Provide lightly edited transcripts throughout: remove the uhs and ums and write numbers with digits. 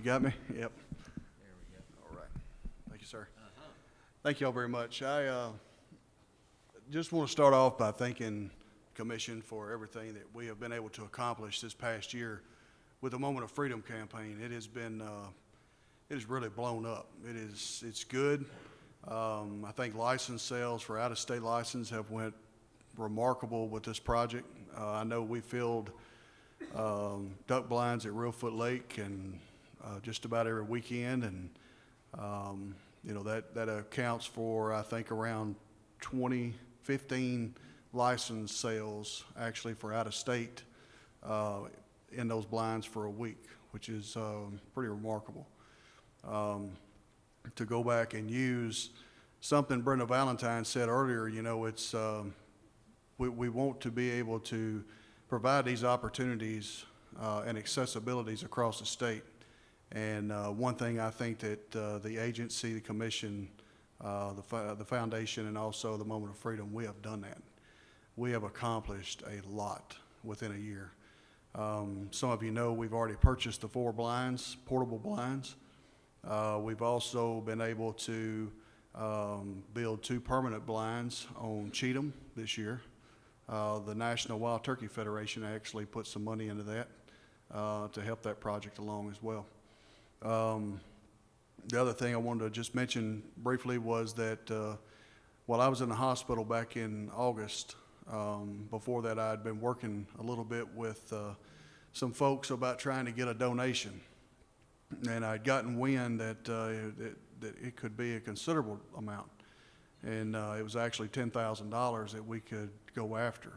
You got me? Yep. There we go. All right. Thank you, sir. Thank you all very much. I just want to start off by thanking the Commission for everything that we have been able to accomplish this past year with the Moment of Freedom campaign. It has been, it has really blown up. It's good. I think license sales for out-of-state license have went remarkable with this project. I know we filled duck blinds at Reelfoot Lake and just about every weekend, and you know, that accounts for, I think, around 15 license sales actually for out-of-state in those blinds for a week, which is pretty remarkable. To go back and use something Brenda Valentine said earlier, you know, it's we want to be able to provide these opportunities and accessibilities across the state. And one thing I think that the agency, the commission, the foundation, and also the Moment of Freedom, we have done that. We have accomplished a lot within a year. Some of you know we've already purchased the 4 blinds, portable blinds. We've also been able to build 2 permanent blinds on Cheatham this year. The National Wild Turkey Federation actually put some money into that to help that project along as well. The other thing I wanted to just mention briefly was that while I was in the hospital back in August, before that I had been working a little bit with some folks about trying to get a donation. And I'd gotten wind that, that it could be a considerable amount. And it was actually $10,000 that we could go after.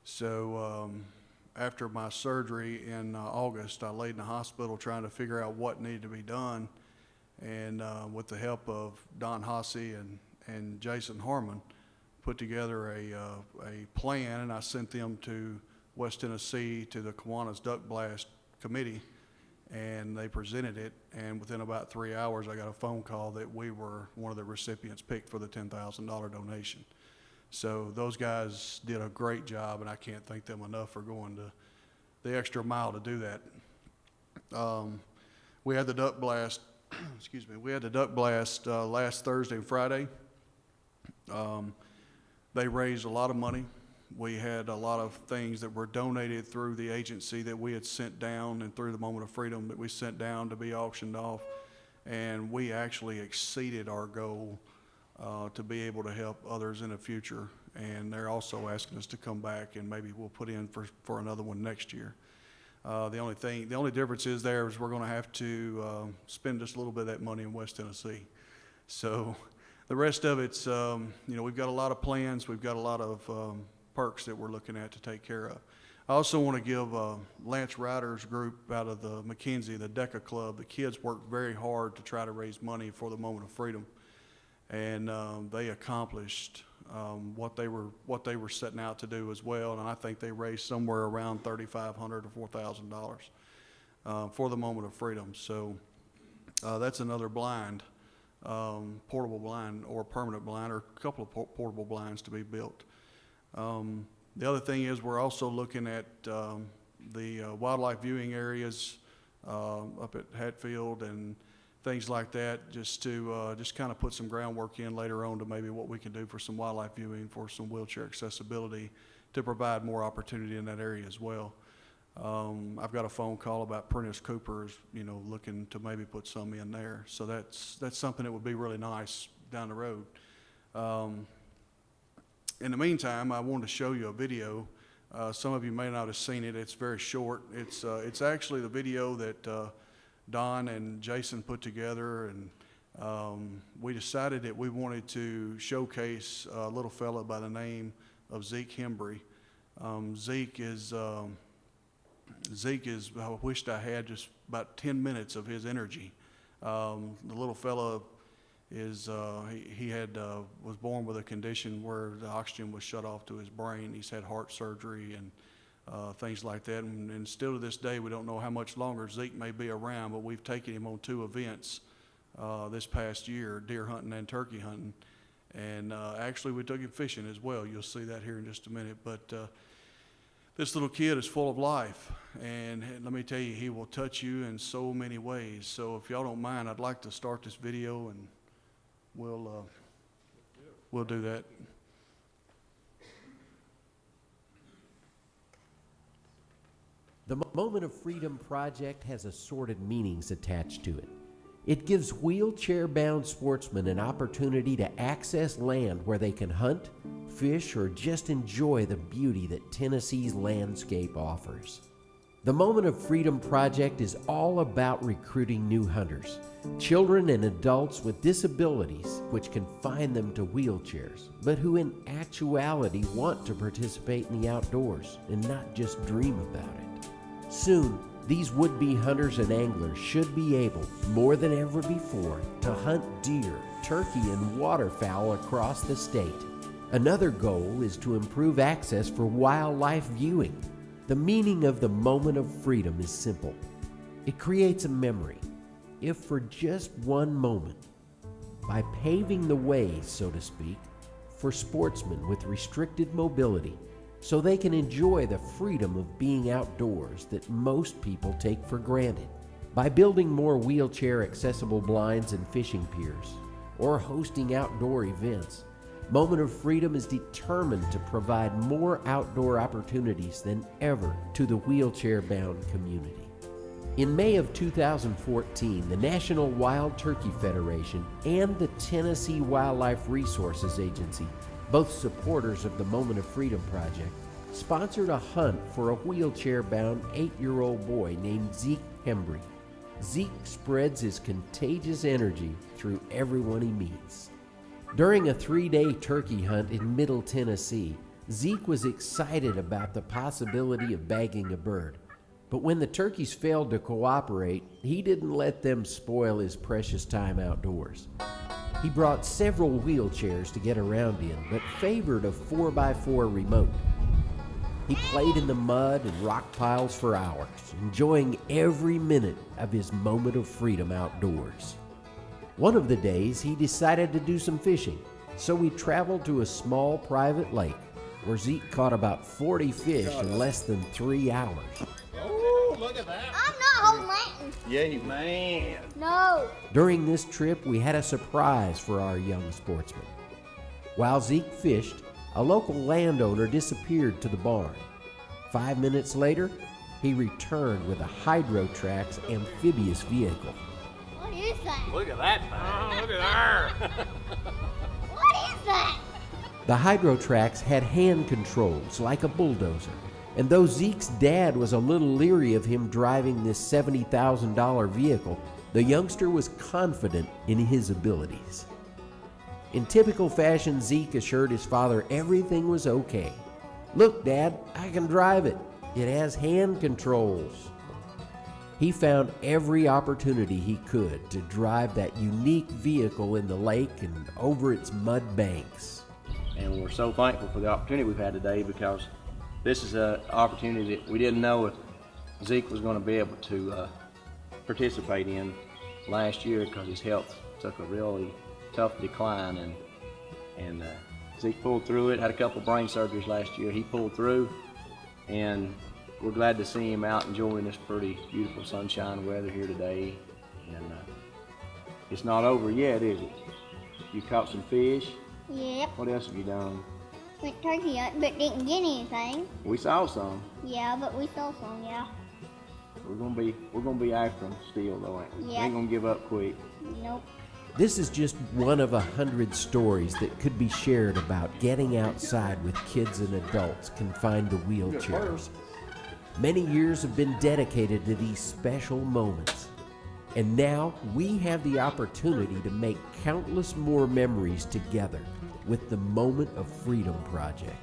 So after my surgery in August, I laid in the hospital trying to figure out what needed to be done. And with the help of Don Hossey and Jason Harmon, put together a plan, and I sent them to West Tennessee to the Kiwanis Duck Blast Committee, and they presented it, and within about 3 hours I got a phone call that we were one of the recipients picked for the $10,000 donation. So those guys did a great job, and I can't thank them enough for going the extra mile to do that. We had the duck blast, excuse me, we had the duck blast last Thursday and Friday. They raised a lot of money. We had a lot of things that were donated through the agency that we had sent down, and through the Moment of Freedom that we sent down to be auctioned off. And we actually exceeded our goal to be able to help others in the future. And they're also asking us to come back, and maybe we'll put in for another one next year. The only difference is we're going to have to spend just a little bit of that money in West Tennessee. So the rest of it's, you know, we've got a lot of plans. We've got a lot of perks that we're looking at to take care of. I also want to give Lance Ryder's group out of the McKenzie, the DECA Club. The kids worked very hard to try to raise money for the Moment of Freedom, and they accomplished what they were setting out to do as well. And I think they raised somewhere around $3,500 to $4,000 for the Moment of Freedom. So that's another blind, portable blind or permanent blind, or a couple of portable blinds to be built. The other thing is we're also looking at the wildlife viewing areas up at Hatfield and things like that, just to just kind of put some groundwork in later on to maybe what we can do for some wildlife viewing, for some wheelchair accessibility, to provide more opportunity in that area as well. I've got a phone call about Prentice Cooper's, you know, looking to maybe put some in there. So that's something that would be really nice down the road. In the meantime, I wanted to show you a video. Some of you may not have seen it. It's very short. It's actually the video that Don and Jason put together, and we decided that we wanted to showcase a little fella by the name of Zeke Hembry. Zeke is, I wished I had just about 10 minutes of his energy. The little fella is, he was born with a condition where the oxygen was shut off to his brain. He's had heart surgery and things like that. And still to this day, we don't know how much longer Zeke may be around, but we've taken him on 2 events this past year, deer hunting and turkey hunting. And actually we took him fishing as well. You'll see that here in just a minute. But This little kid is full of life, and let me tell you, he will touch you in so many ways. So if y'all don't mind, I'd like to start this video, and we'll do that. The Moment of Freedom project has assorted meanings attached to it. It gives wheelchair-bound sportsmen an opportunity to access land where they can hunt, fish, or just enjoy the beauty that Tennessee's landscape offers. The Moment of Freedom project is all about recruiting new hunters, children and adults with disabilities which confine them to wheelchairs, but who in actuality want to participate in the outdoors and not just dream about it. Soon, these would-be hunters and anglers should be able, more than ever before, to hunt deer, turkey, and waterfowl across the state. Another goal is to improve access for wildlife viewing. The meaning of the Moment of Freedom is simple. It creates a memory, if for just one moment, by paving the way, so to speak, for sportsmen with restricted mobility, so they can enjoy the freedom of being outdoors that most people take for granted. By building more wheelchair-accessible blinds and fishing piers, or hosting outdoor events, Moment of Freedom is determined to provide more outdoor opportunities than ever to the wheelchair-bound community. In May of 2014, the National Wild Turkey Federation and the Tennessee Wildlife Resources Agency, both supporters of the Moment of Freedom project, sponsored a hunt for a wheelchair-bound 8-year-old boy named Zeke Hembry. Zeke spreads his contagious energy through everyone he meets. During a 3-day turkey hunt in Middle Tennessee, Zeke was excited about the possibility of bagging a bird. But when the turkeys failed to cooperate, he didn't let them spoil his precious time outdoors. He brought several wheelchairs to get around in, but favored a 4x4 remote. He played in the mud and rock piles for hours, enjoying every minute of his moment of freedom outdoors. One of the days, he decided to do some fishing, so we traveled to a small private lake where Zeke caught about 40 fish in less than 3 hours. Oh, look at that. I'm not holding that. Yay, man. No. During this trip, we had a surprise for our young sportsman. While Zeke fished, a local landowner disappeared to the barn. 5 minutes later, he returned with a Hydrotrax amphibious vehicle. What is that? Look at that thing. Oh, look at her. What is that? The Hydrotrax had hand controls like a bulldozer, and though Zeke's dad was a little leery of him driving this $70,000 vehicle, the youngster was confident in his abilities. In typical fashion, Zeke assured his father everything was okay. "Look, Dad, I can drive it. It has hand controls." He found every opportunity he could to drive that unique vehicle in the lake and over its mud banks. And we're so thankful for the opportunity we've had today, because this is an opportunity that we didn't know if Zeke was going to be able to participate in last year, because his health took a really tough decline, and Zeke pulled through it. Had a couple brain surgeries last year. He pulled through, and we're glad to see him out enjoying this pretty beautiful sunshine weather here today. And it's not over yet, is it? You caught some fish. Yep. What else have you done? Went turkey hunt, but didn't get anything. We saw some. Yeah, but we saw some, yeah. We're gonna be after them still, though. Ain't we? Yeah. We ain't gonna give up quick. Nope. This is just one of 100 stories that could be shared about getting outside with kids and adults confined to wheelchairs. Many years have been dedicated to these special moments. And now we have the opportunity to make countless more memories together with the Moment of Freedom project.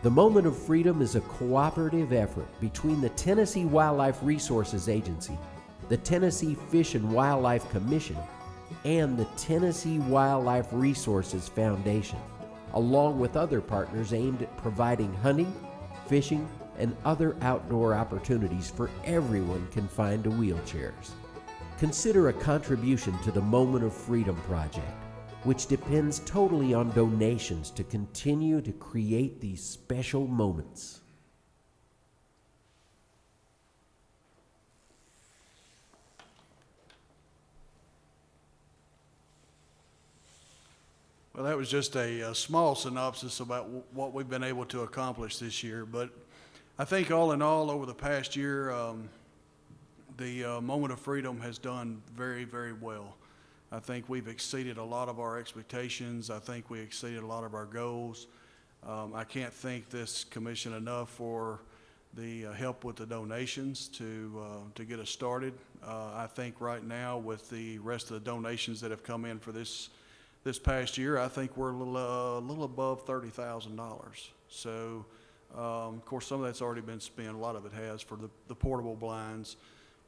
The Moment of Freedom is a cooperative effort between the Tennessee Wildlife Resources Agency, the Tennessee Fish and Wildlife Commission, and the Tennessee Wildlife Resources Foundation, along with other partners aimed at providing hunting, fishing, and other outdoor opportunities for everyone confined to wheelchairs. Consider a contribution to the Moment of Freedom project, which depends totally on donations to continue to create these special moments. Well, that was just a small synopsis about what we've been able to accomplish this year. But I think all in all, over the past year, the Moment of Freedom has done very, very well. I think we've exceeded a lot of our expectations. I think we exceeded a lot of our goals. I can't thank this commission enough for the help with the donations to get us started. I think right now with the rest of the donations that have come in for this past year, I think we're a little above $30,000. So, of course, some of that's already been spent. A lot of it has for the portable blinds.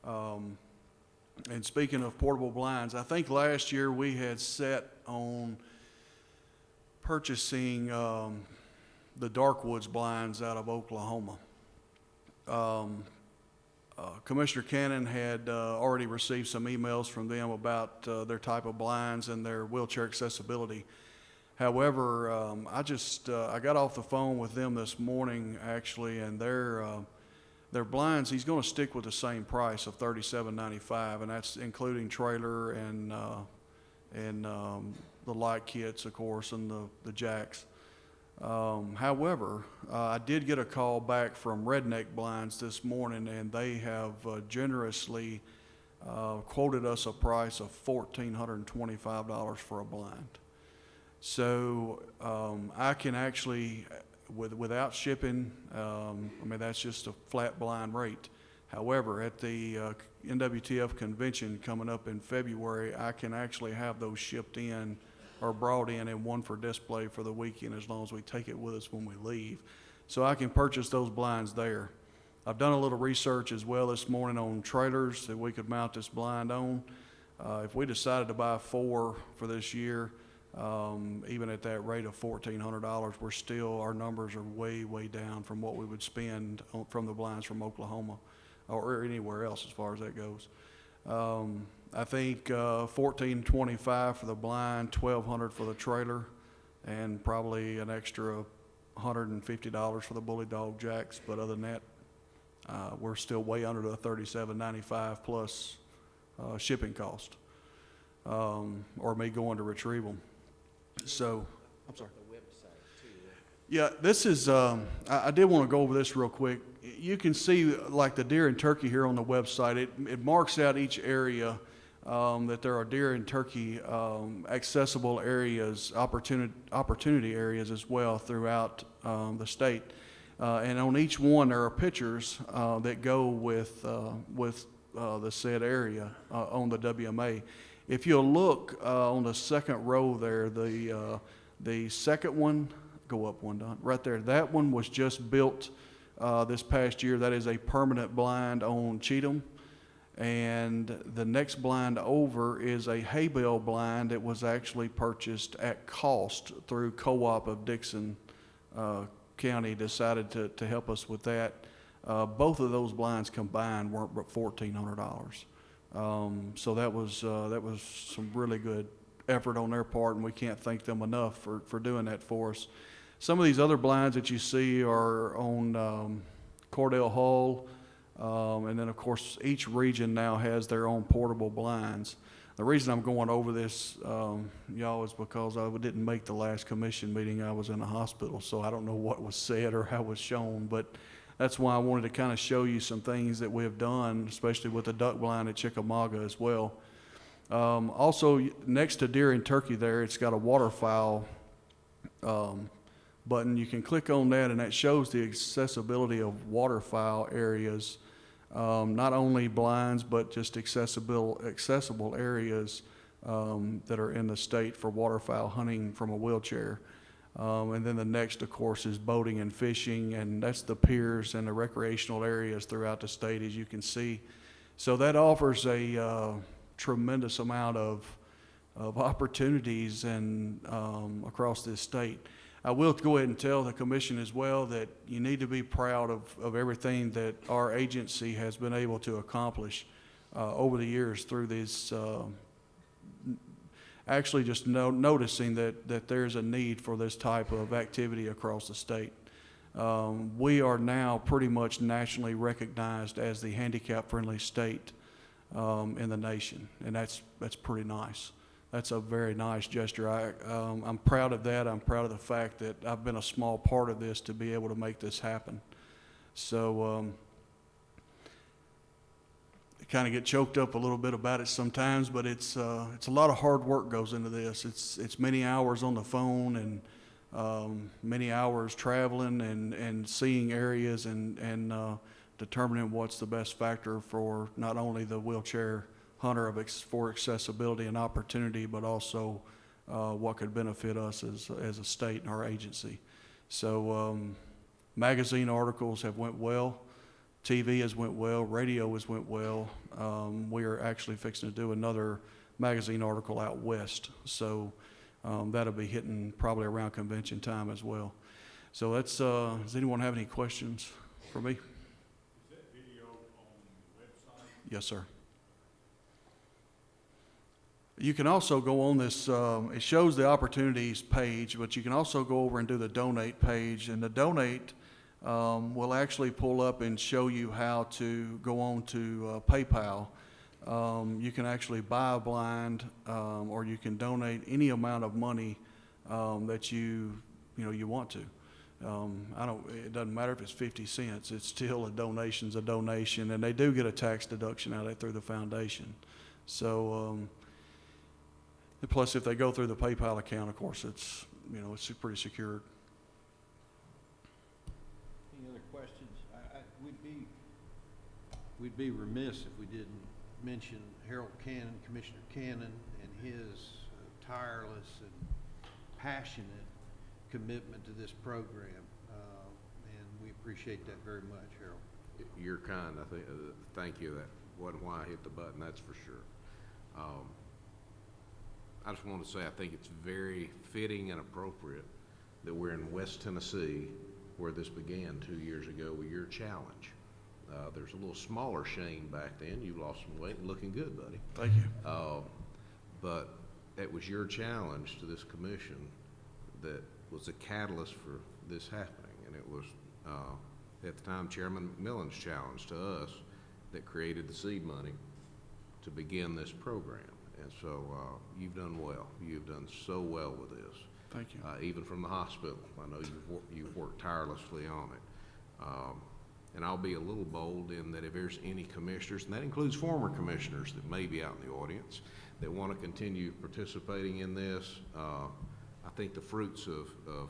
And speaking of portable blinds, I think last year we had set on purchasing the Darkwoods blinds out of Oklahoma. Commissioner Cannon had already received some emails from them about their type of blinds and their wheelchair accessibility. However, I got off the phone with them this morning actually, and their blinds, he's going to stick with the same price of $37.95, and that's including trailer and the light kits, of course, and the jacks. However, I did get a call back from Redneck Blinds this morning, and they have generously quoted us a price of $1,425 for a blind. So I can actually, without shipping, I mean, that's just a flat blind rate. However, at the NWTF convention coming up in February, I can actually have those shipped in or brought in and one for display for the weekend as long as we take it with us when we leave. So I can purchase those blinds there. I've done a little research as well this morning on trailers that we could mount this blind on. If we decided to buy 4 for this year, even at that rate of $1,400, our numbers are way, way down from what we would spend from the blinds from Oklahoma or anywhere else as far as that goes. I think $1,425 for the blind, $1,200 for the trailer, and probably an extra $150 for the bully dog jacks. But other than that, we're still way under the $37.95 plus shipping cost, or me going to retrieve them. So, I'm sorry. Yeah, this is, I did want to go over this real quick. You can see like the deer and turkey here on the website. It marks out each area that there are deer and turkey accessible areas, opportunity areas as well throughout the state. And on each one there are pictures that go with the said area on the WMA. If you'll look on the second row there, the second one, go up one, Don, right there. That one was just built this past year. That is a permanent blind on Cheatham. And the next blind over is a hay bale blind that was actually purchased at cost through Co-op of Dixon County, decided to help us with that. Both of those blinds combined weren't but $1,400. So that was some really good effort on their part, and we can't thank them enough for doing that for us. Some of these other blinds that you see are on Cordell Hall, and then of course each region now has their own portable blinds. The reason I'm going over this, y'all, is because I didn't make the last commission meeting. I was in the hospital, so I don't know what was said or how it was shown, but that's why I wanted to kind of show you some things that we have done, especially with the duck blind at Chickamauga as well. Also, next to deer and turkey there, it's got a waterfowl button. You can click on that, and that shows the accessibility of waterfowl areas, not only blinds, but just accessible areas that are in the state for waterfowl hunting from a wheelchair. And then the next, of course, is boating and fishing, and that's the piers and the recreational areas throughout the state, as you can see. So that offers a tremendous amount of opportunities and across this state. I will go ahead and tell the commission as well that you need to be proud of everything that our agency has been able to accomplish over the years through this. Actually just noticing that there's a need for this type of activity across the state. We are now pretty much nationally recognized as the handicap-friendly state in the nation, and that's pretty nice. that's a very nice gesture. I'm proud of that. I'm proud of the fact that I've been a small part of this to be able to make this happen. So I kind of get choked up a little bit about it sometimes, but it's a lot of hard work goes into this. It's many hours on the phone and many hours traveling and seeing areas and determining what's the best factor for not only the wheelchair hunter for accessibility and opportunity, but also what could benefit us as a state and our agency. So magazine articles have went well. TV has went well. Radio has went well. We are actually fixing to do another magazine article out west. So that'll be hitting probably around convention time as well. So that's, does anyone have any questions for me? Is that video on the website? Yes, sir. You can also go on this, it shows the opportunities page, but you can also go over and do the donate page, and the donate will actually pull up and show you how to go on to PayPal. You can actually buy a blind, or you can donate any amount of money that you want to. It doesn't matter if it's 50 cents, it's still a donation's a donation, and they do get a tax deduction out of it through the foundation. So, plus if they go through the PayPal account, of course, it's pretty secured. Any other questions? We'd be remiss if we didn't mention Harold Cannon, Commissioner Cannon, and his tireless and passionate commitment to this program, and we appreciate that very much, Harold. You're kind. I think. Thank you. That wasn't why I hit the button. That's for sure. I just want to say I think it's very fitting and appropriate that we're in West Tennessee, where this began 2 years ago with your challenge. There's a little smaller Shane back then. You lost some weight and looking good, buddy. Thank you. But it was your challenge to this commission that was the catalyst for this happening. And it was, at the time, Chairman McMillan's challenge to us that created the seed money to begin this program. And so you've done well. You've done so well with this. Thank you. Even from the hospital, I know you've worked tirelessly on it. And I'll be a little bold in that if there's any commissioners, and that includes former commissioners that may be out in the audience, that want to continue participating in this, I think the fruits of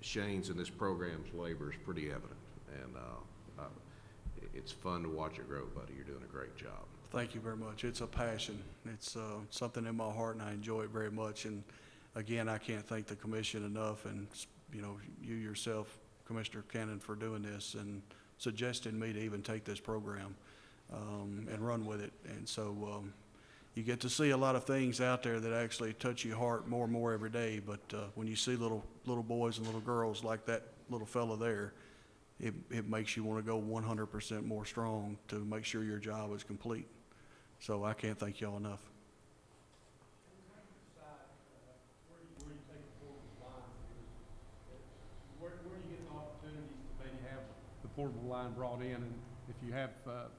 Shane's and this program's labor is pretty evident. And it's fun to watch it grow, buddy. You're doing a great job. Thank you very much. It's a passion. It's something in my heart, and I enjoy it very much. And again, I can't thank the commission enough, and you yourself, Commissioner Cannon, for doing this and suggesting me to even take this program and run with it. And so you get to see a lot of things out there that actually touch your heart more and more every day. But when you see little boys and little girls like that little fella there, it makes you want to go 100% more strong to make sure your job is complete. So I can't thank y'all enough. Where do you get the opportunities to maybe have the portable line brought in, and if you have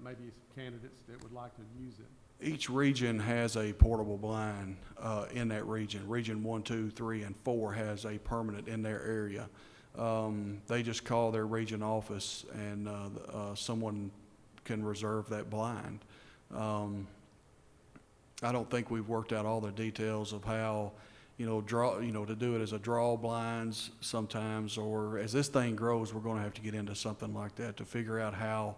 maybe candidates that would like to use it? Each region has a portable blind in that region. Region 1, 2, 3, and 4 has a permanent in their area. They just call their region office, and someone can reserve that blind. I don't think we've worked out all the details of how, to do it as a draw blinds sometimes, or as this thing grows, we're going to have to get into something like that to figure out how,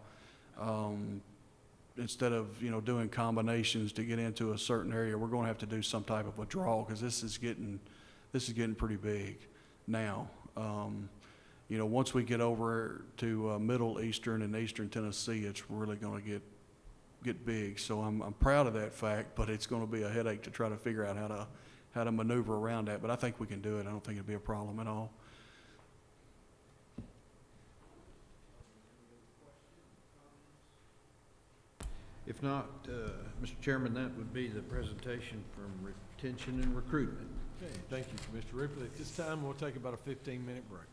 instead of, doing combinations to get into a certain area, we're going to have to do some type of a draw, because this is getting pretty big now. Once we get over to middle eastern and eastern Tennessee, it's really going to get big. So I'm proud of that fact, but it's going to be a headache to try to figure out how to maneuver around that. But I think we can do it. I don't think it'd be a problem at all. If not, Mr. Chairman, that would be the presentation from retention and recruitment. Okay, thank you, Mr. Ripley. At this time, we'll take about a 15-minute break.